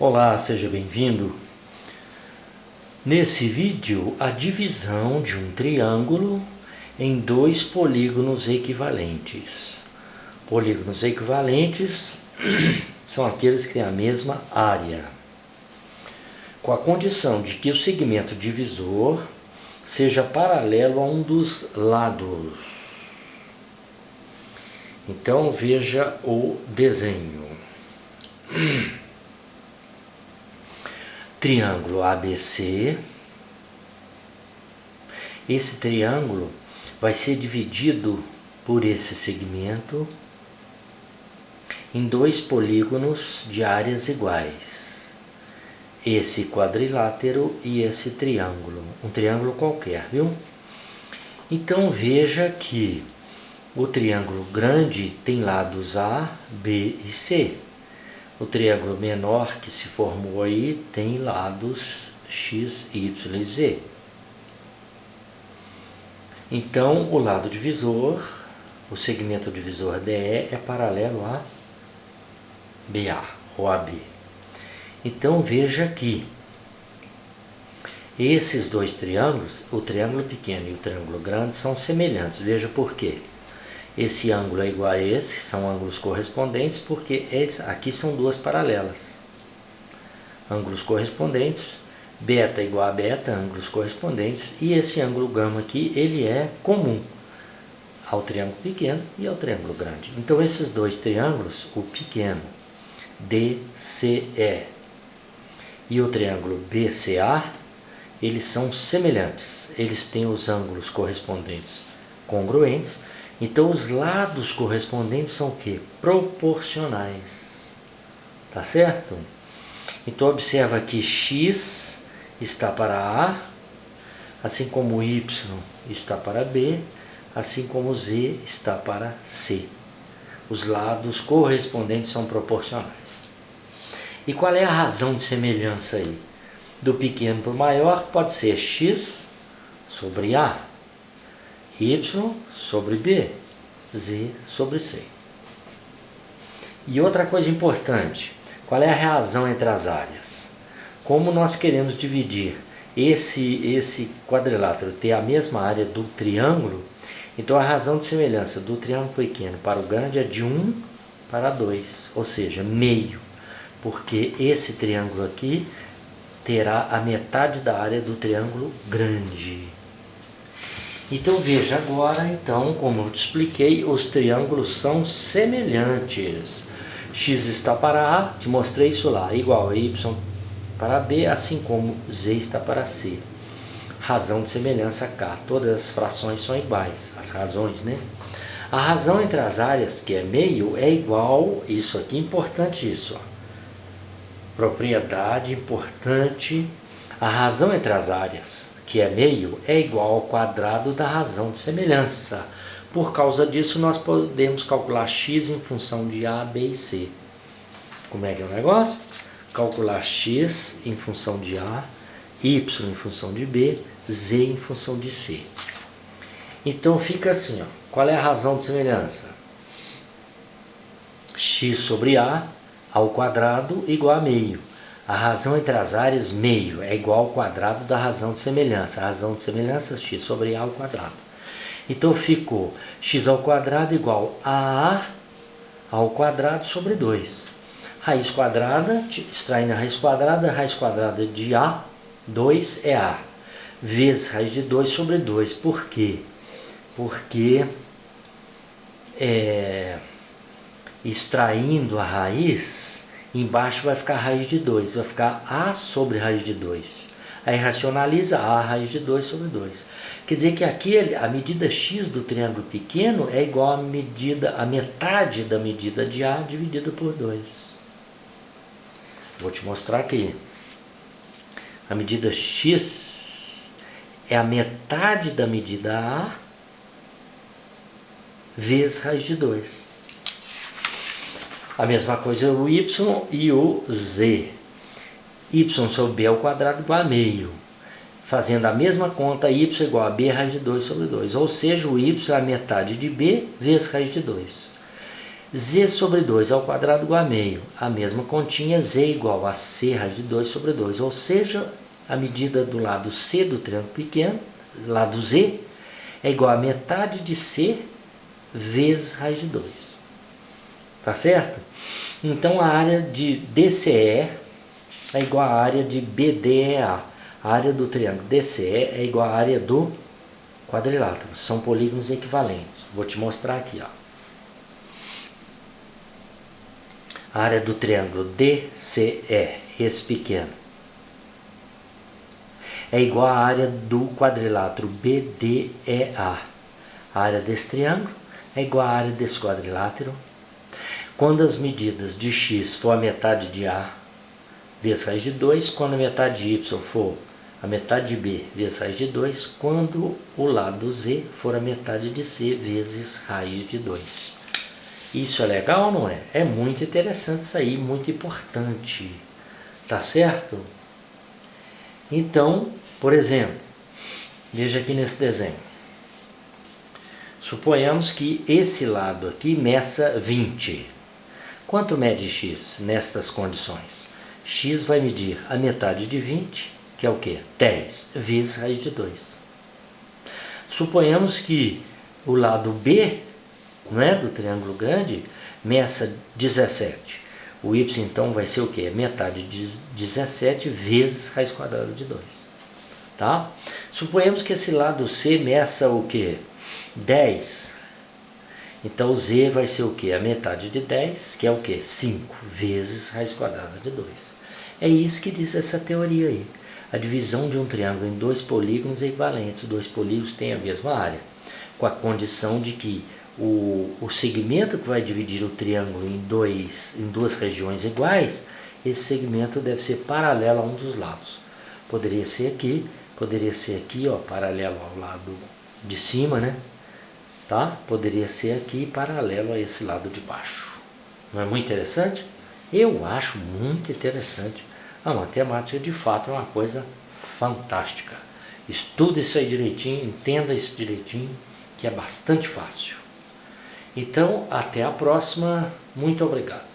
Olá, seja bem-vindo. Nesse vídeo, a divisão de um triângulo em dois polígonos equivalentes. Polígonos equivalentes são aqueles que têm a mesma área, com a condição de que o segmento divisor seja paralelo a um dos lados. Então veja o desenho. Triângulo ABC. Esse triângulo vai ser dividido por esse segmento em dois polígonos de áreas iguais. Esse quadrilátero e esse triângulo. Um triângulo qualquer, viu? Então veja que o triângulo grande tem lados A, B e C. O triângulo menor que se formou aí tem lados X, Y e Z. Então, o lado divisor, o segmento divisor DE é paralelo a BA ou AB. Então, veja que esses dois triângulos, o triângulo pequeno e o triângulo grande, são semelhantes. Veja por quê. Esse ângulo é igual a esse, são ângulos correspondentes, porque aqui são duas paralelas. Ângulos correspondentes, beta igual a beta, ângulos correspondentes, e esse ângulo gama aqui, ele é comum ao triângulo pequeno e ao triângulo grande. Então esses dois triângulos, o pequeno DCE e o triângulo BCA, eles são semelhantes, eles têm os ângulos correspondentes congruentes. Então os lados correspondentes são o quê? Proporcionais. Tá certo? Então observa que X está para A, assim como Y está para B, assim como Z está para C. Os lados correspondentes são proporcionais. E qual é a razão de semelhança aí? Do pequeno para o maior pode ser X sobre A, Y sobre B, Z sobre C. E outra coisa importante, qual é a razão entre as áreas? Como nós queremos dividir esse quadrilátero ter a mesma área do triângulo, então a razão de semelhança do triângulo pequeno para o grande é de 1 para 2, ou seja, meio, porque esse triângulo aqui terá a metade da área do triângulo grande. Então veja agora, então, como eu te expliquei, os triângulos são semelhantes. X está para A, te mostrei isso lá, igual a Y para B, assim como Z está para C. Razão de semelhança K, todas as frações são iguais, as razões, né? A razão entre as áreas, que é meio, é igual, isso aqui, importante isso, ó. Propriedade importante, a razão entre as áreas, que é meio, é igual ao quadrado da razão de semelhança. Por causa disso, nós podemos calcular x em função de A, B e C. Como é que é o negócio? Calcular x em função de A, y em função de B, z em função de C. Então fica assim, ó. Qual é a razão de semelhança? X sobre A ao quadrado igual a meio. A razão entre as áreas, meio, é igual ao quadrado da razão de semelhança. A razão de semelhança, x sobre A ao quadrado. Então ficou x ao quadrado igual a A ao quadrado sobre 2. Raiz quadrada, extraindo a raiz quadrada de A, 2 é A. Vezes raiz de 2 sobre 2. Por quê? Porque extraindo a raiz, embaixo vai ficar a raiz de 2, vai ficar A sobre raiz de 2. Aí racionaliza A raiz de 2 sobre 2. Quer dizer que aqui a medida x do triângulo pequeno é igual a metade da medida de A dividida por 2. Vou te mostrar aqui. A medida x é a metade da medida A vezes raiz de 2. A mesma coisa o y e o z. Y sobre b ao quadrado igual a meio. Fazendo a mesma conta, y igual a b raiz de 2 sobre 2. Ou seja, o y é a metade de b vezes raiz de 2. Z sobre 2 ao quadrado igual a meio. A mesma continha, Z igual a C raiz de 2 sobre 2. Ou seja, a medida do lado C do triângulo pequeno, lado Z, é igual a metade de C vezes raiz de 2. Tá certo? Então a área de DCE é igual à área de BDEA. A área do triângulo DCE é igual à área do quadrilátero. São polígonos equivalentes. Vou te mostrar aqui, ó. A área do triângulo DCE, esse pequeno, é igual à área do quadrilátero BDEA. A área desse triângulo é igual à área desse quadrilátero. Quando as medidas de x for a metade de A vezes raiz de 2, quando a metade de y for a metade de B vezes raiz de 2, quando o lado Z for a metade de C vezes raiz de 2. Isso é legal ou não é? É muito interessante isso aí, muito importante. Tá certo? Então, por exemplo, veja aqui nesse desenho. Suponhamos que esse lado aqui meça 20. Quanto mede x nestas condições? X vai medir a metade de 20, que é o quê? 10 vezes raiz de 2. Suponhamos que o lado B, não é, do triângulo grande, meça 17. O y então vai ser o quê? Metade de 17 vezes raiz quadrada de 2. Tá? Suponhamos que esse lado C meça o quê? 10. Então o Z vai ser o quê? A metade de 10, que é o quê? 5 vezes raiz quadrada de 2. É isso que diz essa teoria aí. A divisão de um triângulo em dois polígonos é equivalente. Os dois polígonos têm a mesma área, com a condição de que o segmento que vai dividir o triângulo em duas regiões iguais, esse segmento deve ser paralelo a um dos lados. Poderia ser aqui, ó, paralelo ao lado de cima, né? Tá? Poderia ser aqui paralelo a esse lado de baixo. Não é muito interessante? Eu acho muito interessante. A matemática de fato é uma coisa fantástica. Estuda isso aí direitinho, entenda isso direitinho, que é bastante fácil. Então, até a próxima. Muito obrigado.